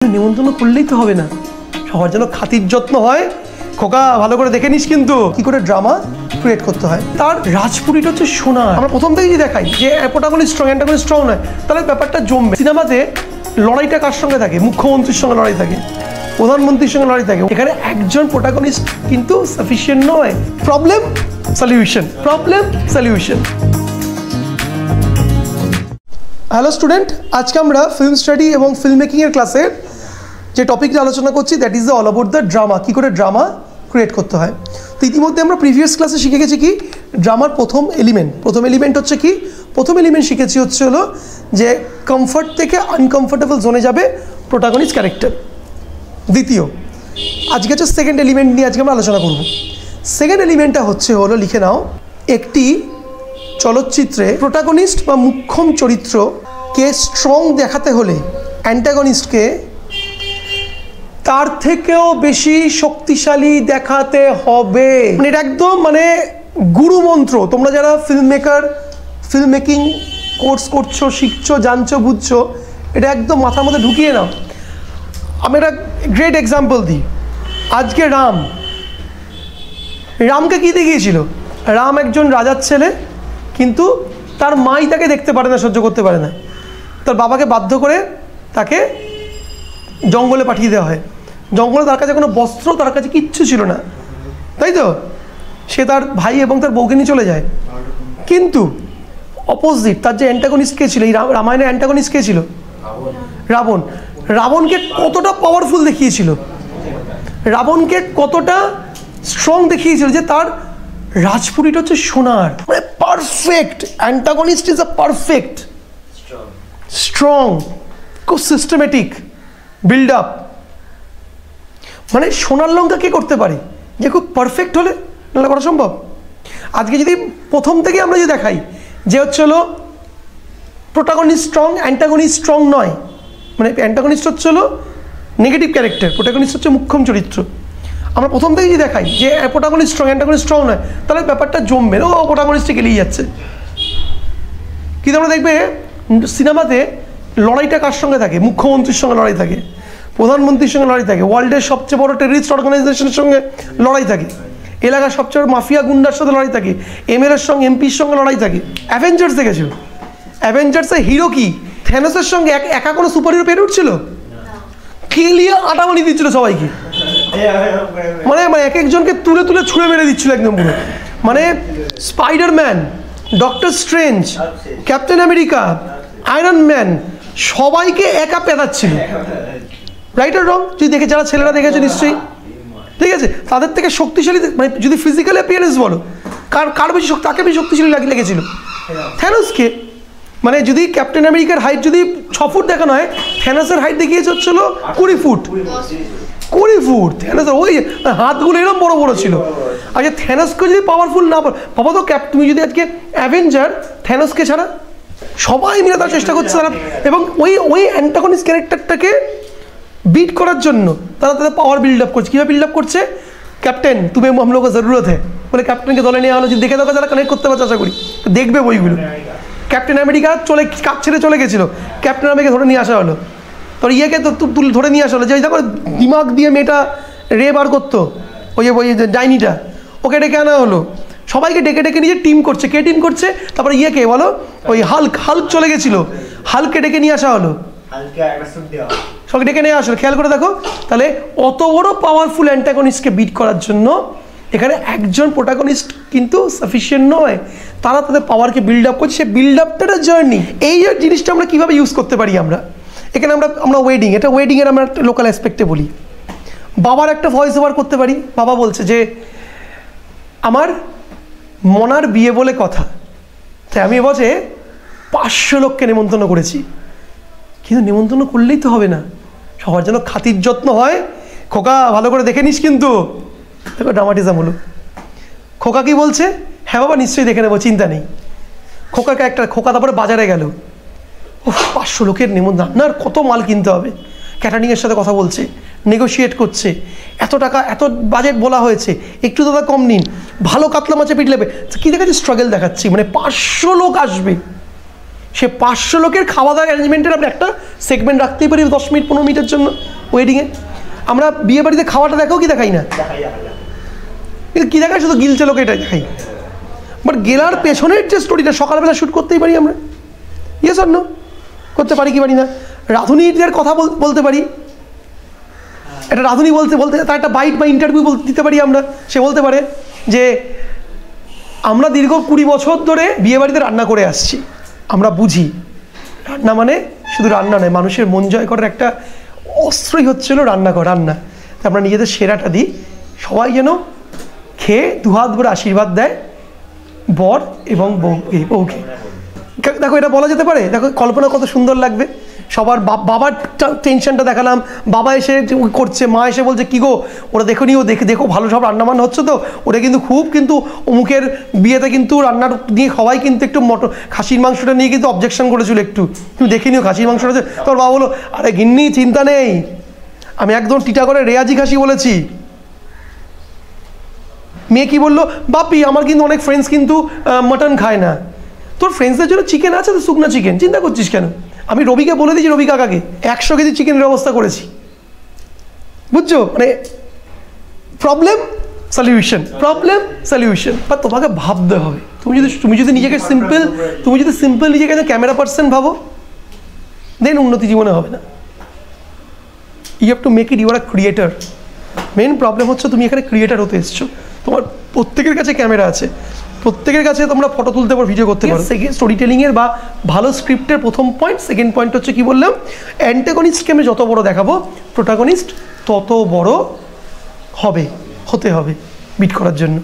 নিমন্ত্রণ করলেই তো হবে না, সবার যেন খাতির যত্ন হয়। খোকা ভালো করে দেখে নিস কিন্তু কি করে ড্রামা ক্রিয়েট করতে হয়। তার রাজপুরীটা হচ্ছে সোনা। আমরা প্রথম থেকেই দেখাই যে প্রোটাগনিস্ট স্ট্রং, অ্যান্টাগনিস্ট স্ট্রং নয়, তাহলে ব্যাপারটা জমবে। সিনেমাতে লড়াইটা কার সঙ্গে থাকে? মুখ্যমন্ত্রীর সঙ্গে লড়াই থাকে, প্রধানমন্ত্রীর সঙ্গে লড়াই থাকে। এখানে একজন প্রোটাগনিস্ট কিন্তু সাফিসিয়েন্ট নয়। Problem solution, problem solution. Hello student, আজকে আমরা ফিল্ম স্টাডি এবং ফিল্ম মেকিংয়ের ক্লাসের যে টপিকটা আলোচনা করছি that is the all about the drama, কী করে ড্রামা ক্রিয়েট করতে হয়। তো ইতিমধ্যে আমরা প্রিভিয়াস ক্লাসে শিখে গেছি কি ড্রামার প্রথম এলিমেন্ট হচ্ছে কি, প্রথম এলিমেন্ট শিখেছি হলো যে কমফর্ট থেকে আনকমফর্টেবল জোনে যাবে প্রোটাগনিস্ট ক্যারেক্টার। দ্বিতীয়, আজকে হচ্ছে সেকেন্ড এলিমেন্ট নিয়ে আজকে আমরা আলোচনা করব। সেকেন্ড এলিমেন্টটা হলো লিখে নাও, একটি চলচ্চিত্রে প্রোটাগনিস্ট বা মুখ্যম চরিত্রকে স্ট্রং দেখাতে হলে অ্যান্টাগনিস্টকে তার থেকেও বেশি শক্তিশালী দেখাতে হবে। এটা একদম গুরু মন্ত্র। তোমরা যারা ফিল্ম মেকিং কোর্স করছো, শিখছো, জানছো, বুঝছো, এটা একদম মাথার মধ্যে ঢুকিয়ে নাও। আমি একটা গ্রেট এক্সাম্পল দিই। আজকে রামকে কী দেখিয়েছিল? রাম একজন রাজার ছেলে, কিন্তু তার মাই তাকে দেখতে পারে না, সহ্য করতে পারে না। তার বাবাকে বাধ্য করে তাকে জঙ্গলে পাঠিয়ে দেওয়া হয়। জঙ্গলে তার কাছে কোনো বস্ত্র, তার কাছে কিচ্ছু ছিল না, তাই তো? সে তার ভাই এবং তার বউকে নিয়ে চলে যায়। কিন্তু অপোজিট তার যে অ্যান্টাগনিস্ট কে ছিল, এই রামায়ণের অ্যান্টাগনিস্ট কে ছিল? রাবণ। রাবণকে কতটা পাওয়ারফুল দেখিয়েছিল, রাবণকে কতটা স্ট্রং দেখিয়েছিল যে তার রাজপুরীটা হচ্ছে সোনার, perfect. Antagonist is a perfect, strong, খুব সিস্টেমেটিক বিল্ড আপ। সোনার লঙ্কা কে করতে পারে? যে খুব পারফেক্ট হলে নাহলে করা সম্ভব। আজকে যদি প্রথম থেকে আমরা যদি দেখাই যে হলো প্রোটাগনিস্ট স্ট্রং, অ্যান্টাগনিস্ট স্ট্রং নয়, অ্যান্টাগনিস্ট হলো নেগেটিভ ক্যারেক্টার, প্রোটাগনিস্ট হচ্ছে মুখ্যম চরিত্র। আমরা প্রথম থেকেই যদি দেখাই যে প্রোটাগনিস্ট স্ট্রং, অ্যান্টাগনিস্ট স্ট্রং নয়, তাহলে ব্যাপারটা জমবে। প্রোটাগনিস্টে গেলেই যাচ্ছে। কিন্তু আমরা দেখবে সিনেমাতে লড়াইটা কার সঙ্গে থাকে? মুখ্যমন্ত্রীর সঙ্গে লড়াই থাকে, প্রধানমন্ত্রীর সঙ্গে লড়াই থাকে, ওয়ার্ল্ডের সবচেয়ে বড় টেররিস্ট অর্গানাইজেশনের সঙ্গে লড়াই থাকে, এলাকার সবচেয়ে বড় মাফিয়া গুন্ডার সাথে লড়াই থাকে, এমএলএর সঙ্গে, এমপির সঙ্গে লড়াই থাকে। অ্যাভেঞ্জার্স দেখেছো? অ্যাভেঞ্জার্সের হিরো কি থ্যানোসের সঙ্গে একা কোনো সুপার হিরো পেরে উঠছিল? খেলিয়ে আটা বানিয়ে দিচ্ছিল সবাইকে, এক একজনকে তুলে তুলে ছুঁড়ে মেরে দিচ্ছিল একদম পুরো। Spiderman, doctor strange, captain America, iron man, সবাইকে একা পেদাচ্ছিল। রাইট আর রং? যদি দেখে, যারা ছেলেরা দেখেছে নিশ্চয়ই, ঠিক আছে? তাদের থেকে শক্তিশালী, যদি ফিজিক্যাল অ্যাপিয়ারেন্স বলো, কার বেশি তাকে বেশি শক্তিশালী লেগেছিল? থ্যানোসকে। যদি ক্যাপ্টেন আমেরিকার হাইট যদি 6 ফুট দেখানো হয়, থ্যানোসের হাইট দেখিয়েছে হচ্ছিল 20 ফুট। 20 ফুট থ্যানোসের, ওই হাতগুলো এরকম বড় বড় ছিল। আচ্ছা, থ্যানোসকে যদি পাওয়ারফুল না ভাবো তো, তুমি যদি আজকে অ্যাভেঞ্জার থ্যানোসকে ছাড়া সবাই মিলে তার চেষ্টা করছে তারা, এবং ওই অ্যান্টাগনিস্ট ক্যারেক্টারটাকে বিট করার জন্য তারা তাদের পাওয়ার বিল্ড আপ করছে। কীভাবে বিল্ড আপ করছে? ক্যাপ্টেন তুমি हम लोग को जरूरत है বলে ক্যাপ্টেনকে দলে নিয়ে হলো। যদি দেখে দেখো, যারা কানেক্ট করতে পারছে আশা করি দেখবে বইগুলো। ক্যাপ্টেন আমেরিকা কাজ ছেড়ে চলে গেছিলো, ক্যাপ্টেন আমেরিকা ধরে নিয়ে আসা হলো। তোর ইয়েকে তো ধরে নিয়ে আসা হলো, যে দেখো দিমাগ দিয়ে মেয়েটা রে বার করতো, ওই যে ডাইনিটা, ওকে ডেকে আনা হলো। সবাইকে ডেকে ডেকে নিয়ে টিম করছে। কে টিম করছে? তারপরে ইয়েকে বলো, ওই হাল্ক চলে গেছিলো, হাল্ককে ডেকে নিয়ে আসা হলো, সবাই ডেকে নিয়ে আসলো। খেয়াল করে দেখো তাহলে, অত বড় পাওয়ারফুল অ্যান্টাগনিস্টকে বিট করার জন্য এখানে একজন প্রোটাগনিস্ট কিন্তু সাফিসিয়েন্ট নয়, তারা তাদের পাওয়ারকে বিল্ড আপ করছে। বিল্ড আপটা জার্নি। এই যে জিনিসটা আমরা কীভাবে ইউজ করতে পারি? এখানে আমরা ওয়েডিংয়ের আমরা একটা লোকাল অ্যাসপেক্টে বলি। বাবার একটা ভয়েস ওভার করতে পারি। বাবা বলছে যে আমার মনার বিয়ে বলে কথা, তাই আমি এবছরে 500 লোককে নেমন্তন্ন করেছি। কিন্তু নেমন্তন্ন করলেই তো হবে না, সবার যেন খাতির যত্ন হয়। খোকা ভালো করে দেখে নিস কিন্তু। দেখো ড্রামাটিজম হলো। খোকা কি বলছে? হ্যাঁ বাবা, নিশ্চয়ই দেখে নেবো, চিন্তা নেই। খোকা তারপরে বাজারে গেল। 500 লোকের নেমন্তন্ন, আপনার কত মাল কিনতে হবে। ক্যাটারিংয়ের সাথে কথা বলছে, নেগোশিয়েট করছে, এত টাকা, এত বাজেট বলা হয়েছে, একটু দাদা কম নিন, ভালো কাতলা মাছে পিট লেবে। কী দেখাচ্ছে? স্ট্রাগল দেখাচ্ছি। 500 লোক আসবে, সে 500 লোকের খাওয়া দাওয়া অ্যারেঞ্জমেন্টের আপনি একটা সেগমেন্ট রাখতেই পারি 10 মিনিট 15 মিনিটের জন্য ওয়েডিংয়ে। আমরা বিয়ে বাড়িতে খাওয়াটা দেখাও কি দেখাই না, কিন্তু কী দেখাই শুধু গিলছে লোকে এটা দেখাই, বাট গেলার পেছনের যে স্টোরিটা সকালবেলা শ্যুট করতেই পারি আমরা, ইয়েস অর নো, করতে পারি কি পারি না? রাঁধুনিদের কথা বলতে পারি, একটা রাঁধুনি বলতে বলতে তার একটা বাইট বা ইন্টারভিউ দিতে পারি আমরা, সে বলতে পারে যে আমরা দীর্ঘ 20 বছর ধরে বিয়েবাড়িতে রান্না করে আসছি, আমরা বুঝি রান্না মানে শুধু রান্না নয়, মানুষের মন জয় করার একটা অস্ত্রই হচ্ছিল রান্না। আমরা নিজেদের সেরাটা দিই, সবাই যেন খেয়ে দুহাত ভরে আশীর্বাদ দেয় বর এবং বউকে। দেখো এটা বলা যেতে পারে, দেখো কল্পনা কত সুন্দর লাগবে। সবার বাবার টেনশনটা দেখালাম, বাবা এসে করছে, মা এসে বলছে কী গো ওরা দেখো নি, ও দেখো ভালো সব রান্নাবান্না হচ্ছে তো, ওটা কিন্তু খুব কিন্তু অমুকের বিয়েতে কিন্তু রান্নার নিয়ে সবাই কিন্তু একটু খাসির মাংসটা নিয়ে কিন্তু অবজেকশন করেছিল, একটু তুমি দেখে নিও খাসির মাংসটা। তোর বাবা বলো আরে গিন্নি চিন্তা নেই, আমি একদম টিটা করে রেয়াজি খাসি বলেছি। মেয়ে কি বললো, বাপি আমার কিন্তু অনেক ফ্রেন্ডস কিন্তু মাটন খায় না, তোর ফ্রেন্ডসদের জন্য চিকেন আছে তো, শুকনো চিকেন, চিন্তা করছিস কেন? আমি রবিকে বলে দিয়েছি, রবি কাকাকে 100 কেজি চিকেনের ব্যবস্থা করেছি, বুঝছো? মানে প্রবলেম সলিউশন। বা তোমাকে ভাবতে হবে, তুমি যদি নিজেকে সিম্পল নিজেকে ক্যামেরা পার্সন ভাবো, দেন উন্নতি জীবনে হবে না। You have to make it, you are a creator. Main problem হচ্ছে তুমি এখানে ক্রিয়েটার হতে এসছো, তোমার প্রত্যেকের কাছে ক্যামেরা আছে, প্রত্যেকের কাছে তোমরা ফটো তুলতে পারো, ভিডিও করতে পারো। সেকেন্ড স্টোরি টেলিংয়ের বা ভালো স্ক্রিপ্টের প্রথম পয়েন্ট। সেকেন্ড পয়েন্ট হচ্ছে কি বললাম, অ্যান্টাগনিস্টকে আমি যত বড় দেখাবো, প্রোটাগনিস্ট তত বড় হতে হবে বিট করার জন্য।